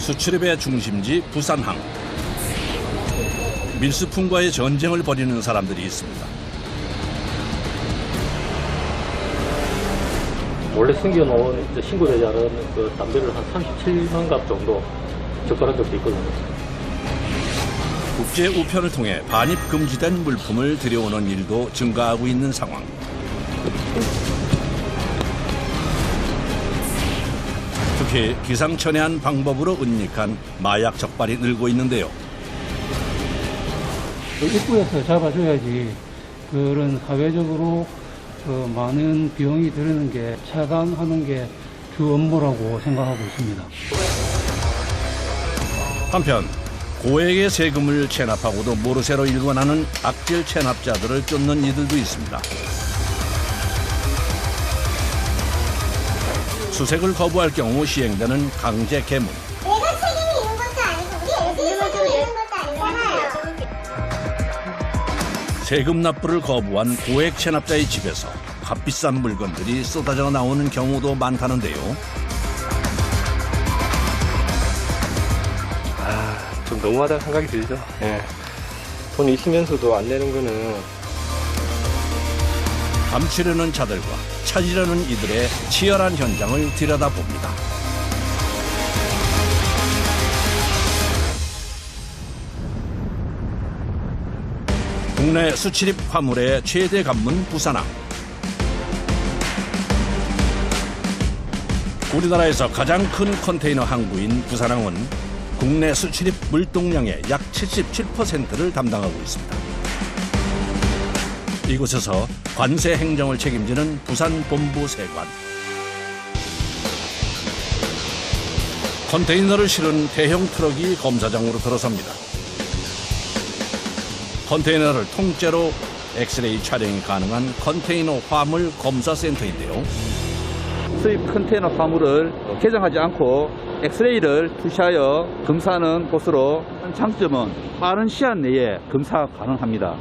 수출입의 중심지 부산항. 밀수품과의 전쟁을 벌이는 사람들이 있습니다. 원래 숨겨놓은 신고되지 않은 그 담배를 한 37만 갑 정도 적발한 적도 있거든요. 국제 우편을 통해 반입 금지된 물품을 들여오는 일도 증가하고 있는 상황. 특히 기상천외한 방법으로 은닉한 마약 적발이 늘고 있는데요. 입구에서 잡아줘야지 그런 사회적으로 많은 비용이 드는 게 차단하는 게 주 업무라고 생각하고 있습니다. 한편 고액의 세금을 체납하고도 모르쇠로 일관하는 악질 체납자들을 쫓는 이들도 있습니다. 수색을 거부할 경우 시행되는 강제 개문. 내가 책임이 있는 것도 아니고 우리 애들이 책임이 있는 것도 아니잖아요. 세금 납부를 거부한 고액 체납자의 집에서 값비싼 물건들이 쏟아져 나오는 경우도 많다는데요. 좀 너무하다는 생각이 들죠. 예. 돈이 있으면서도 안 내는 거는 감추려는 자들과 찾으려는 이들의 치열한 현장을 들여다봅니다. 국내 수출입 화물의 최대 관문 부산항. 우리나라에서 가장 큰 컨테이너 항구인 부산항은 국내 수출입 물동량의 약 77%를 담당하고 있습니다. 이곳에서 관세 행정을 책임지는 부산본부 세관. 컨테이너를 실은 대형 트럭이 검사장으로 들어섭니다. 컨테이너를 통째로 엑스레이 촬영이 가능한 컨테이너 화물 검사센터인데요. 수입 컨테이너 화물을 개정하지 않고 엑스레이를 투시하여 검사하는 곳으로 장점은 빠른 시간 내에 검사 가능합니다.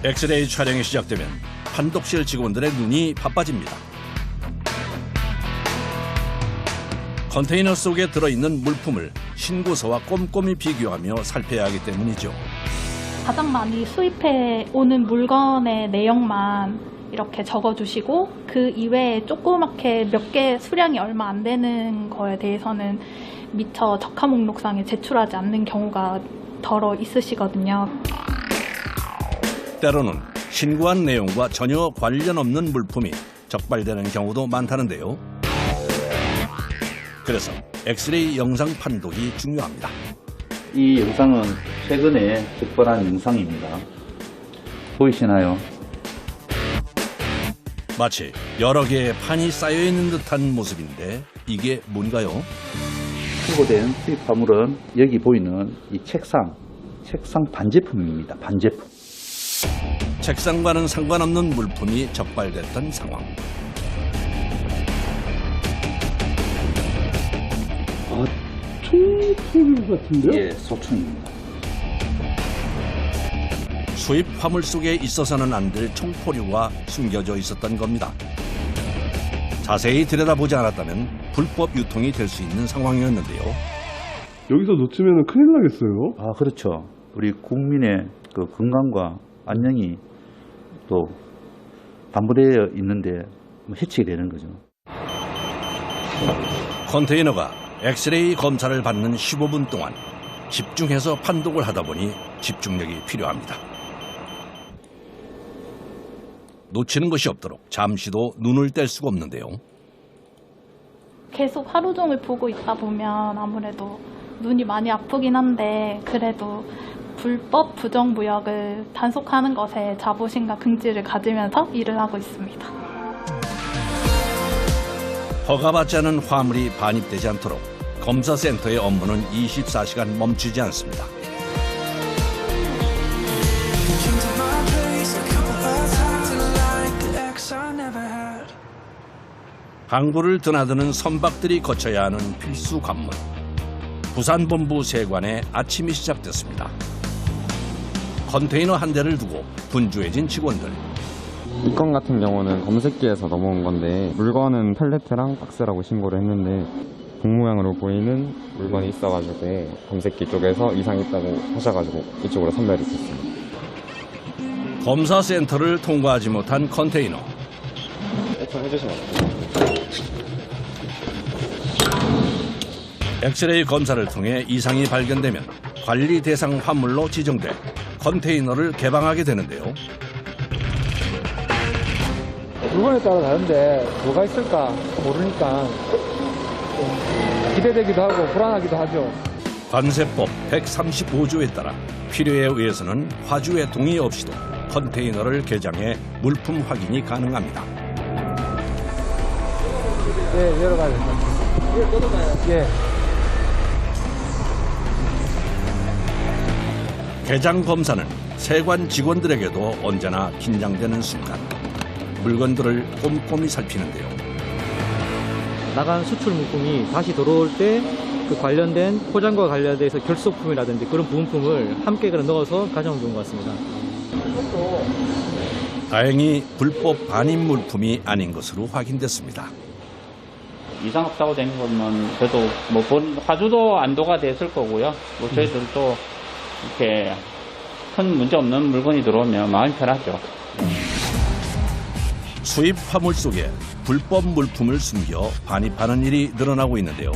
엑스레이 촬영이 시작되면 판독실 직원들의 눈이 바빠집니다. 컨테이너 속에 들어있는 물품을 신고서와 꼼꼼히 비교하며 살펴야 하기 때문이죠. 가장 많이 수입해 오는 물건의 내용만 이렇게 적어주시고 그 이외에 조그맣게 몇 개 수량이 얼마 안 되는 거에 대해서는 미처 적화 목록상에 제출하지 않는 경우가 덜어 있으시거든요. 때로는 신고한 내용과 전혀 관련 없는 물품이 적발되는 경우도 많다는데요. 그래서 엑스레이 영상 판독이 중요합니다. 이 영상은 최근에 적발한 영상입니다. 보이시나요? 마치 여러 개의 판이 쌓여있는 듯한 모습인데 이게 뭔가요? 신고된 수입 화물은 여기 보이는 이 책상 반제품입니다. 반제품. 책상과는 상관없는 물품이 적발됐던 상황. 총소리 같은데요? 예, 소총입니다. 수입 화물 속에 있어서는 안 될 총포류가 숨겨져 있었던 겁니다. 자세히 들여다보지 않았다면 불법 유통이 될 수 있는 상황이었는데요. 여기서 놓치면 큰일 나겠어요. 아, 그렇죠. 우리 국민의 그 건강과 안녕이 또 담보되어 있는데 해치게 되는 거죠. 컨테이너가 엑스레이 검사를 받는 15분 동안 집중해서 판독을 하다 보니 집중력이 필요합니다. 놓치는 것이 없도록 잠시도 눈을 뗄 수가 없는데요. 계속 하루 종일 보고 있다 보면 아무래도 눈이 많이 아프긴 한데 그래도 불법 부정무역을 단속하는 것에 자부심과 긍지를 가지면서 일을 하고 있습니다. 허가받지 않은 화물이 반입되지 않도록 검사센터의 업무는 24시간 멈추지 않습니다. 항구를 드나드는 선박들이 거쳐야 하는 필수 관문. 부산본부 세관의 아침이 시작됐습니다. 컨테이너 한 대를 두고 분주해진 직원들. 이 건 같은 경우는 검색기에서 넘어온 건데 물건은 펠레트랑 박스라고 신고를 했는데 공 모양으로 보이는 물건이 있어가지고 검색기 쪽에서 이상이 있다고 하셔가지고 이쪽으로 선별이 됐습니다. 검사센터를 통과하지 못한 컨테이너. 해주시면 됩니다. 엑스레이 검사를 통해 이상이 발견되면 관리 대상 화물로 지정돼 컨테이너를 개방하게 되는데요. 물건에 따라 다른데 뭐가 있을까 모르니까 좀 기대되기도 하고 불안하기도 하죠. 관세법 135조에 따라 필요에 의해서는 화주의 동의 없이도 컨테이너를 개장해 물품 확인이 가능합니다. 예, 열어가야 됩니다. 예. 개장 검사는 세관 직원들에게도 언제나 긴장되는 순간. 물건들을 꼼꼼히 살피는데요. 나간 수출 물품이 다시 들어올 때 그 관련된 포장과 관련돼서 결속품이라든지 그런 부품을 함께 넣어서 가져오면 좋은 것 같습니다. 다행히 불법 반입 물품이 아닌 것으로 확인됐습니다. 이상 없다고 되는 거면 저도 화주도 안도가 됐을 거고요. 저희들도 이렇게 큰 문제 없는 물건이 들어오면 마음이 편하죠. 수입 화물 속에 불법 물품을 숨겨 반입하는 일이 늘어나고 있는데요.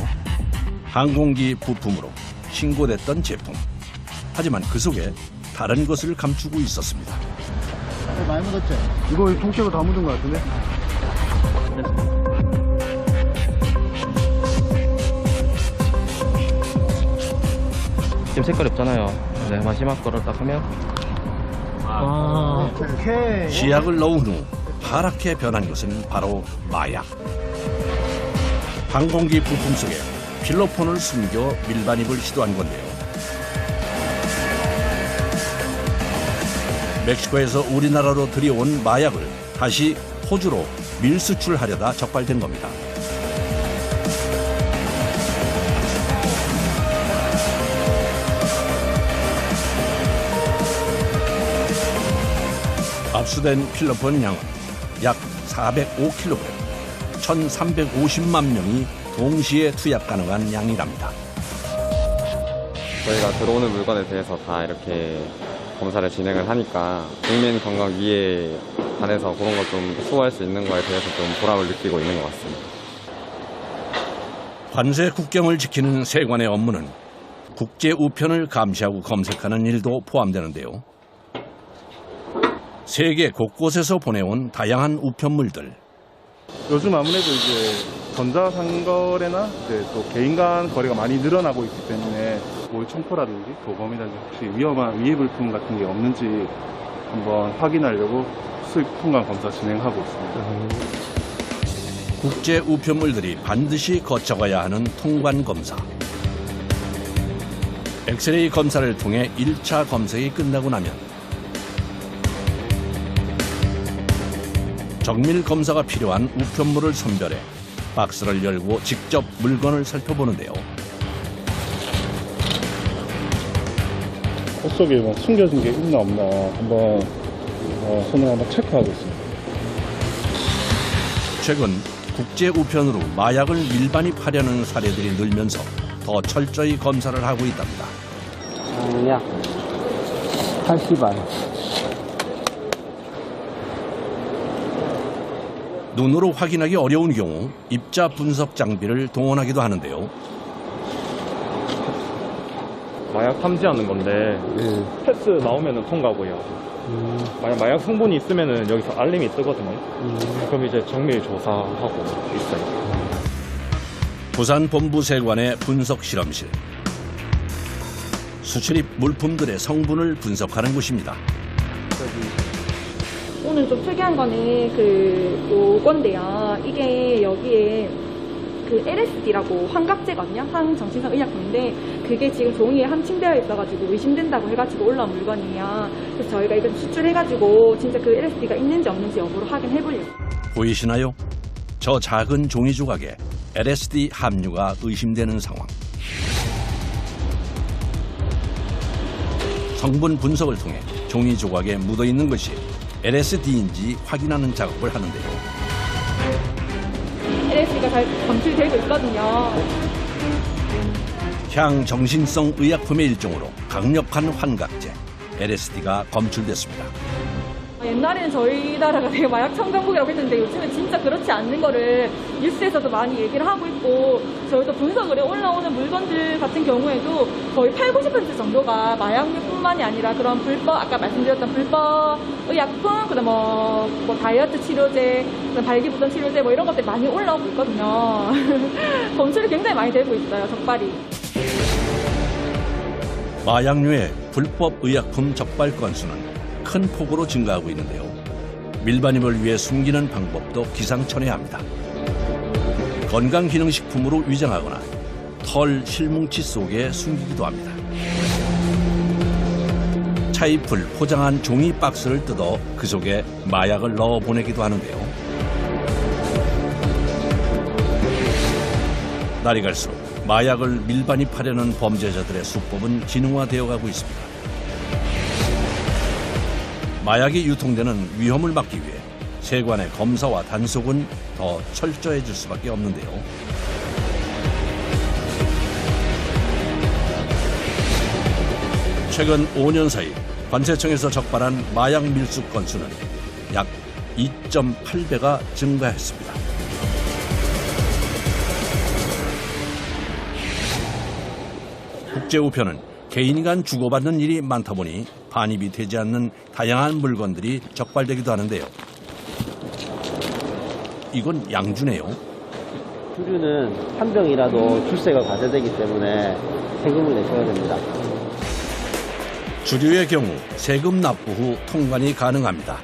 항공기 부품으로 신고됐던 제품. 하지만 그 속에 다른 것을 감추고 있었습니다. 많이 묻었죠? 이거 통째로 다 묻은 것 같은데? 지금 색깔이 없잖아요. 네, 마지막 거를 딱 하면 오케이. 시약을 넣은 후 파랗게 변한 것은 바로 마약. 항공기 부품 속에 필로폰을 숨겨 밀반입을 시도한 건데요. 멕시코에서 우리나라로 들여온 마약을 다시 호주로 밀수출하려다 적발된 겁니다. 압수된 필로폰 양은 약 405kg, 1,350만 명이 동시에 투약 가능한 양이랍니다. 저희가 들어오는 물건에 대해서 다 이렇게 검사를 진행을 하니까 국민 건강 위에 관해서 그런 걸 좀 수호할 수 있는 거에 대해서 좀 보람을 느끼고 있는 것 같습니다. 관세 국경을 지키는 세관의 업무는 국제 우편을 감시하고 검색하는 일도 포함되는데요. 세계 곳곳에서 보내온 다양한 우편물들. 요즘 아무래도 이제 전자상거래나 이제 또 개인 간 거래가 많이 늘어나고 있기 때문에 몰청포라든지 도검이라든지 혹시 위험한 위해 물품 같은 게 없는지 한번 확인하려고 수입 통관 검사 진행하고 있습니다. 국제 우편물들이 반드시 거쳐가야 하는 통관 검사. 엑스레이 검사를 통해 1차 검색이 끝나고 나면 정밀 검사가 필요한 우편물을 선별해 박스를 열고 직접 물건을 살펴보는데요. 옷 속에 뭐 숨겨진 게 있나 없나 한번 손을 한번 체크하고 있습니다. 최근 국제 우편으로 마약을 밀반입하려는 사례들이 늘면서 더 철저히 검사를 하고 있답니다. 약 80알. 눈으로 확인하기 어려운 경우 입자 분석 장비를 동원하기도 하는데요. 마약 탐지하는 건데 패스 나오면은 통과고요. 만약 마약 성분이 있으면은 여기서 알림이 뜨거든요. 그럼 이제 정밀 조사하고 있어요. 부산 본부세관의 분석 실험실. 수출입 물품들의 성분을 분석하는 곳입니다. 오늘 좀 특이한 거는 요건데요. 이게 여기에 LSD라고 환각제거든요. 항정신성 의약품인데 그게 지금 종이에 함침되어 있어가지고 의심된다고 해가지고 올라온 물건이에요. 그래서 저희가 이걸 수출해가지고 진짜 그 LSD가 있는지 없는지 여부를 확인해보려고. 보이시나요? 저 작은 종이 조각에 LSD 함유가 의심되는 상황. 성분 분석을 통해 종이 조각에 묻어있는 것이 LSD인지 확인하는 작업을 하는데요. LSD가 잘 검출되고 있거든요. 향정신성 의약품의 일종으로 강력한 환각제 LSD가 검출됐습니다. 옛날에는 저희 나라가 되게 마약 청정국이라고 했는데 요즘은 진짜 그렇지 않는 거를 뉴스에서도 많이 얘기를 하고 있고 저희도 분석을 해 올라오는 물건들 같은 경우에도 거의 80~90% 정도가 마약류뿐만이 아니라 그런 불법, 아까 말씀드렸던 불법 의약품, 그다음 뭐 다이어트 치료제, 그다음 발기부전 치료제 뭐 이런 것들 많이 올라오고 있거든요. 검출이 굉장히 많이 되고 있어요, 적발이. 마약류의 불법 의약품 적발 건수는 큰 폭으로 증가하고 있는데요. 밀반입을 위해 숨기는 방법도 기상천외합니다. 건강기능식품으로 위장하거나 털 실뭉치 속에 숨기기도 합니다. 차잎을 포장한 종이 박스를 뜯어 그 속에 마약을 넣어 보내기도 하는데요. 날이 갈수록 마약을 밀반입하려는 범죄자들의 수법은 진흥화되어 가고 있습니다. 마약이 유통되는 위험을 막기 위해 세관의 검사와 단속은 더 철저해질 수밖에 없는데요. 최근 5년 사이 관세청에서 적발한 마약 밀수 건수는 약 2.8배가 증가했습니다. 국제우편은 개인 간 주고받는 일이 많다 보니 반입이 되지 않는 다양한 물건들이 적발되기도 하는데요. 이건 양주네요. 주류는 한 병이라도 출세가 과세되기 때문에 세금을 내셔야 됩니다. 주류의 경우 세금 납부 후 통관이 가능합니다.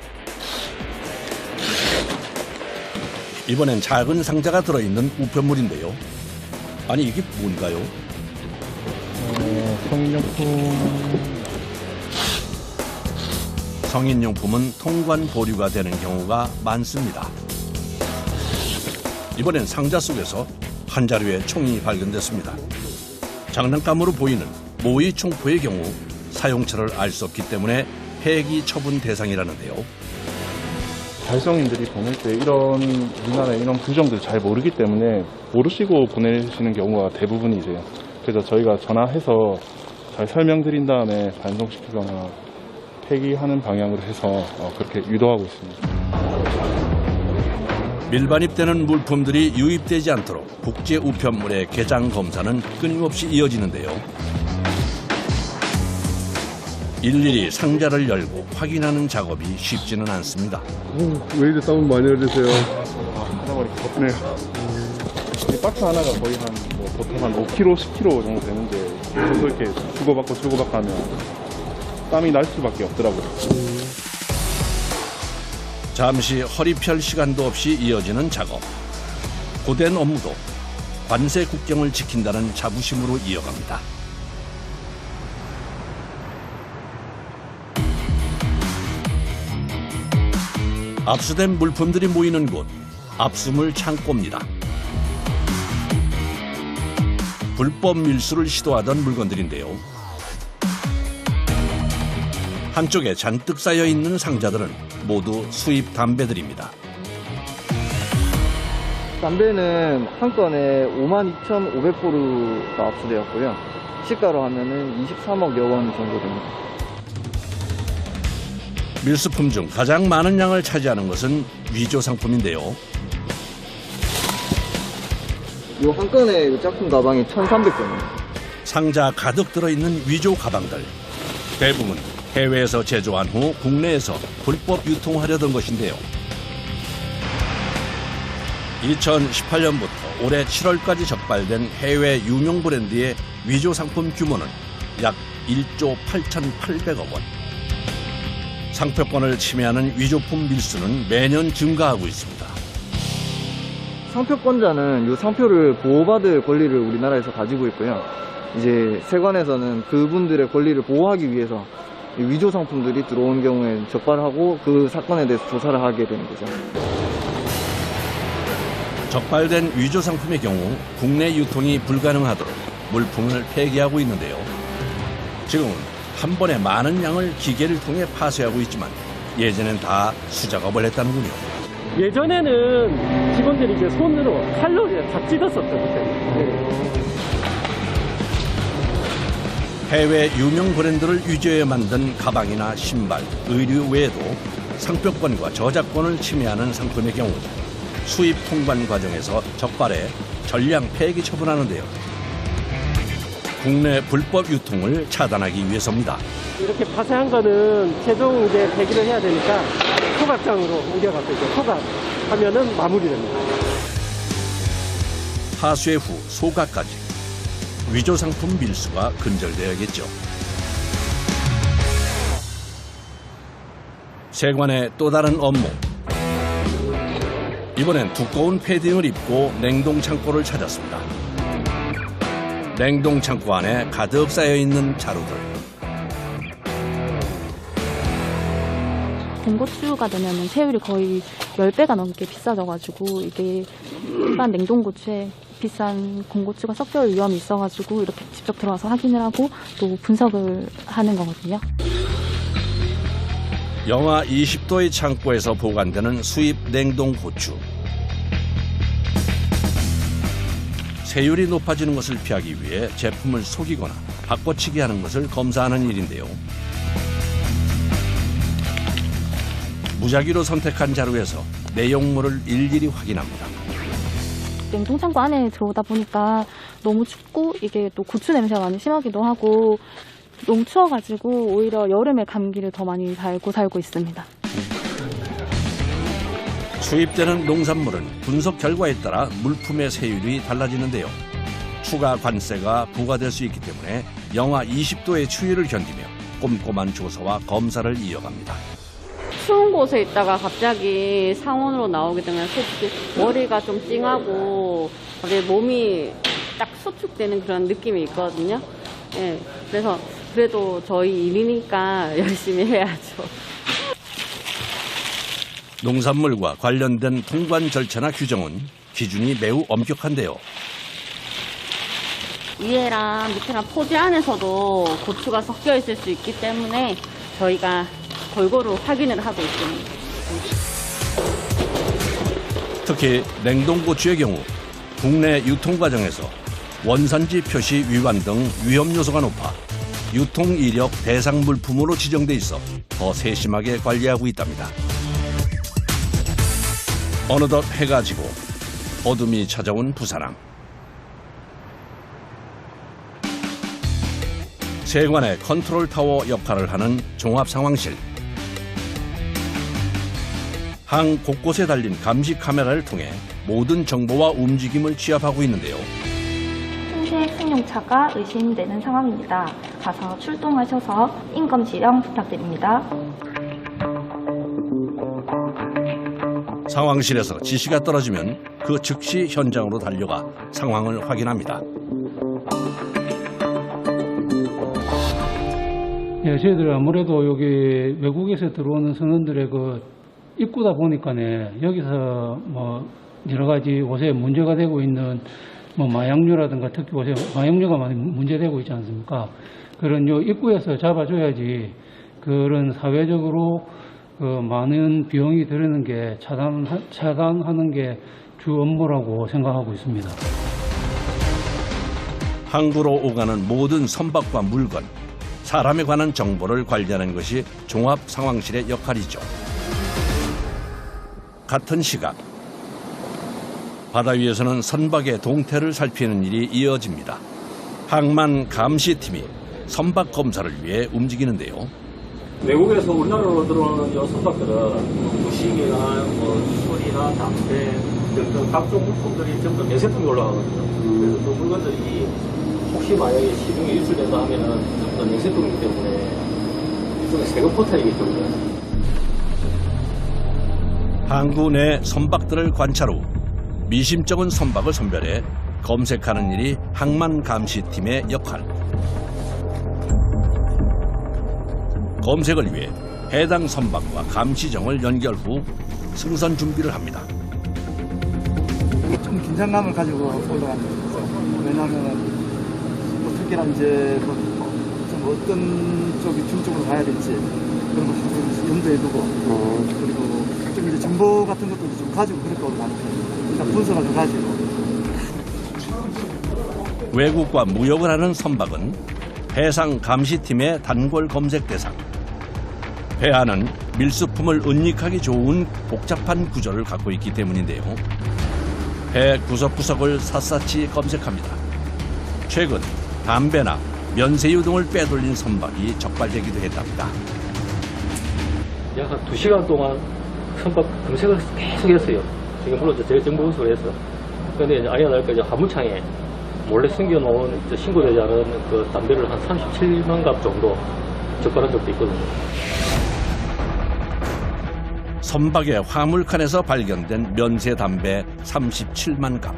이번엔 작은 상자가 들어있는 우편물인데요. 아니 이게 뭔가요? 성인용품은 통관 보류가 되는 경우가 많습니다. 이번엔 상자 속에서 한 자루의 총이 발견됐습니다. 장난감으로 보이는 모의 총포의 경우 사용처를 알 수 없기 때문에 폐기 처분 대상이라는데요. 발송인들이 보낼 때 이런 우리나라의 이런 규정들 잘 모르기 때문에 모르시고 보내시는 경우가 대부분이세요. 그래서 저희가 전화해서 잘 설명드린 다음에 반송시키거나 폐기하는 방향으로 해서 그렇게 유도하고 있습니다. 밀반입되는 물품들이 유입되지 않도록 국제 우편물의 개장 검사는 끊임없이 이어지는데요. 일일이 상자를 열고 확인하는 작업이 쉽지는 않습니다. 왜 이렇게 땀을 많이 흘리세요? 하나머리 덥네요. 이 박스 하나가 거의 보통 한 5kg, 10kg 정도 되는데 계속 이렇게 주고받고 하면 땀이 날 수밖에 없더라고요. 잠시 허리 펼 시간도 없이 이어지는 작업. 고된 업무도 관세 국경을 지킨다는 자부심으로 이어갑니다. 압수된 물품들이 모이는 곳, 압수물 창고입니다. 불법 밀수를 시도하던 물건들인데요. 한쪽에 잔뜩 쌓여 있는 상자들은 모두 수입 담배들입니다. 담배는 한 건에 52,500포르가 압수되었고요. 시가로 하면은 23억여 원 정도 됩니다. 밀수품 중 가장 많은 양을 차지하는 것은 위조 상품인데요. 이 한 건에 짝퉁 가방이 1,300건입니다. 상자 가득 들어있는 위조 가방들. 대부분 해외에서 제조한 후 국내에서 불법 유통하려던 것인데요. 2018년부터 올해 7월까지 적발된 해외 유명 브랜드의 위조 상품 규모는 약 1조 8,800억 원. 상표권을 침해하는 위조품 밀수는 매년 증가하고 있습니다. 상표권자는 이 상표를 보호받을 권리를 우리나라에서 가지고 있고요. 이제 세관에서는 그분들의 권리를 보호하기 위해서 위조 상품들이 들어온 경우에 적발하고 그 사건에 대해서 조사를 하게 되는 거죠. 적발된 위조 상품의 경우 국내 유통이 불가능하도록 물품을 폐기하고 있는데요. 지금은 한 번에 많은 양을 기계를 통해 파쇄하고 있지만 예전엔 다 수작업을 했다는군요. 예전에는 직원들이 이제 손으로 칼로 다 찢었었죠. 그때. 해외 유명 브랜드를 위조해 만든 가방이나 신발, 의류 외에도 상표권과 저작권을 침해하는 상품의 경우 수입 통관 과정에서 적발해 전량 폐기 처분하는데요. 국내 불법 유통을 차단하기 위해서입니다. 이렇게 파쇄한 거는 최종 이제 폐기를 해야 되니까 소각장으로 옮겨갖고 이제 소각하면은 마무리됩니다. 파쇄 후 소각까지 위조 상품 밀수가 근절되어야겠죠. 세관의 또 다른 업무. 이번엔 두꺼운 패딩을 입고 냉동 창고를 찾았습니다. 냉동 창고 안에 가득 쌓여있는 자루들. 공고추가 되면 세율이 거의 10배가 넘게 비싸져가지고 이게 일반 냉동고추에 비싼 공고추가 섞여올 위험이 있어가지고 이렇게 직접 들어와서 확인을 하고 또 분석을 하는 거거든요. 영하 20도의 창고에서 보관되는 수입 냉동 고추. 세율이 높아지는 것을 피하기 위해 제품을 속이거나 바꿔치기 하는 것을 검사하는 일인데요. 무작위로 선택한 자루에서 내용물을 일일이 확인합니다. 냉동창고 안에 들어오다 보니까 너무 춥고 이게 또 고추 냄새가 많이 심하기도 하고 너무 추워가지고 오히려 여름에 감기를 더 많이 달고 살고 있습니다. 수입되는 농산물은 분석 결과에 따라 물품의 세율이 달라지는데요. 추가 관세가 부과될 수 있기 때문에 영하 20도의 추위를 견디며 꼼꼼한 조사와 검사를 이어갑니다. 추운 곳에 있다가 갑자기 상온으로 나오게 되면 솔직히 머리가 좀 찡하고 몸이 딱 수축되는 그런 느낌이 있거든요. 예, 그래서 그래도 저희 일이니까 열심히 해야죠. 농산물과 관련된 통관 절차나 규정은 기준이 매우 엄격한데요. 위에랑 밑에랑 포지 안에서도 고추가 섞여 있을 수 있기 때문에 저희가 골고루 확인을 하고 있습니다. 특히 냉동고추의 경우 국내 유통 과정에서 원산지 표시 위반 등 위험 요소가 높아 유통 이력 대상 물품으로 지정돼 있어 더 세심하게 관리하고 있답니다. 어느덧 해가 지고 어둠이 찾아온 부산항. 세관의 컨트롤 타워 역할을 하는 종합상황실. 항 곳곳에 달린 감시 카메라를 통해 모든 정보와 움직임을 취합하고 있는데요. 통신 승용차가 의심되는 상황입니다. 가서 출동하셔서 인검 지령 부탁드립니다. 상황실에서 지시가 떨어지면 그 즉시 현장으로 달려가 상황을 확인합니다. 예, 저희들 아무래도 여기 외국에서 들어오는 선원들의 그 입구다 보니까네, 여기서 뭐 여러 가지 요새 문제가 되고 있는 뭐 마약류라든가 특히 요새 마약류가 많이 문제되고 있지 않습니까? 그런 요 입구에서 잡아줘야지 그런 사회적으로 그 많은 비용이 드는 게 차단하는 게 주 업무라고 생각하고 있습니다. 항구로 오가는 모든 선박과 물건, 사람에 관한 정보를 관리하는 것이 종합 상황실의 역할이죠. 같은 시각, 바다 위에서는 선박의 동태를 살피는 일이 이어집니다. 항만 감시팀이 선박 검사를 위해 움직이는데요. 외국에서 우리나라로 들어오는 이 선박들은 무식이나 술이나 담배 등등 각종 물품들이 전부 내세통이 올라가거든요. 그래서 그 물건들이 혹시 만약에 시중에 유출된다 하면은 전부 다 내세통이기 때문에 일종의 세금 포탈이겠죠. 항구 내 선박들을 관찰 후 미심쩍은 선박을 선별해 검색하는 일이 항만 감시팀의 역할. 검색을 위해 해당 선박과 감시정을 연결 후 승선 준비를 합니다. 좀 긴장감을 가지고 올라갑니다. 왜냐하면 뭐 특히나 이제 좀 어떤 쪽이 중점으로 가야 될지 그런 것도 좀 염두에 두고 그리고 좀 이제 정보 같은 것도 좀 가지고 그렇게 올라가는 편입니다. 일단 분석을 좀 가지고. 외국과 무역을 하는 선박은 해상 감시팀의 단골 검색 대상. 폐하는 밀수품을 은닉하기 좋은 복잡한 구조를 갖고 있기 때문인데요. 폐 구석구석을 샅샅이 검색합니다. 최근 담배나 면세유 등을 빼돌린 선박이 적발되기도 했답니다. 약 한 2시간 동안 선박 검색을 계속 했어요. 지금 물론 제 정보수로 해서. 근데 이제 아니나 다를까 이제 화물창에 몰래 숨겨놓은 신고되지 않은 그 담배를 한 37만 갑 정도 적발한 적도 있거든요. 선박의 화물칸에서 발견된 면세 담배 37만 갑.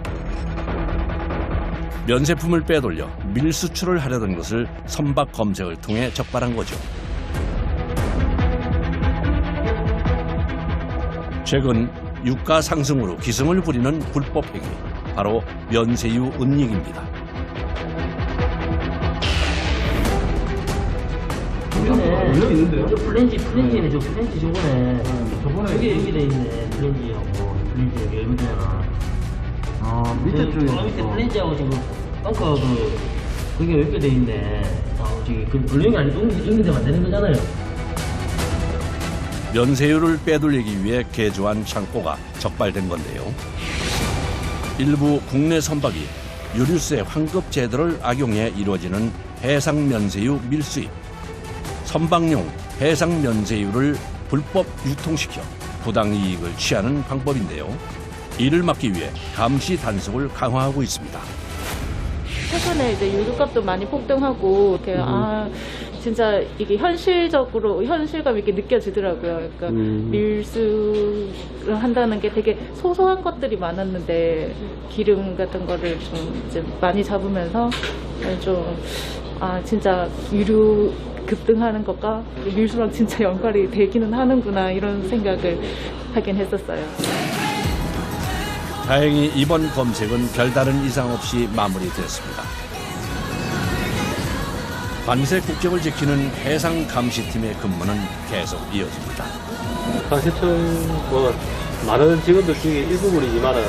면세품을 빼돌려 밀수출을 하려던 것을 선박 검색을 통해 적발한 거죠. 최근 유가 상승으로 기승을 부리는 불법 행위, 바로 면세유 은닉입니다. 여기 있는데요? 플랜지네, 저 플랜지 저거네. 저게 여기 돼 있네, 플랜지하고. 플랜지 여기 열면되잖아. 밑에 쪽에. 밑에 플랜지하고 지금, 벙커 그게 이렇게 돼 있네. 저기, 그 불량이 아니고 있는데 만드는 거잖아요. 면세유를 빼돌리기 위해 개조한 창고가 적발된 건데요. 일부 국내 선박이 유류세 환급 제도를 악용해 이루어지는 해상 면세유 밀수입. 선박용 해상 면세유를 불법 유통시켜 부당 이익을 취하는 방법인데요. 이를 막기 위해 감시 단속을 강화하고 있습니다. 최근에 이제 유류값도 많이 폭등하고, 진짜 이게 현실감 있게 느껴지더라고요. 그러니까 밀수를 한다는 게 되게 소소한 것들이 많았는데, 기름 같은 거를 좀 이제 많이 잡으면서 진짜 유류 급등하는 것과 밀수랑 진짜 연관이 되기는 하는구나, 이런 생각을 하긴 했었어요. 다행히 이번 검색은 별다른 이상 없이 마무리됐습니다. 관세 국적을 지키는 해상감시팀의 근무는 계속 이어집니다. 관세청 많은 직원들 중에 일부분이지만은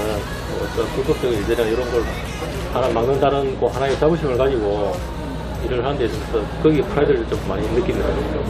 어떤 불법적인 일이나 이런 걸 하나 막는다는 하나의 자부심을 가지고 일을 하는 데 있어서 거기에 프라이드를 좀 많이 느끼는 거죠.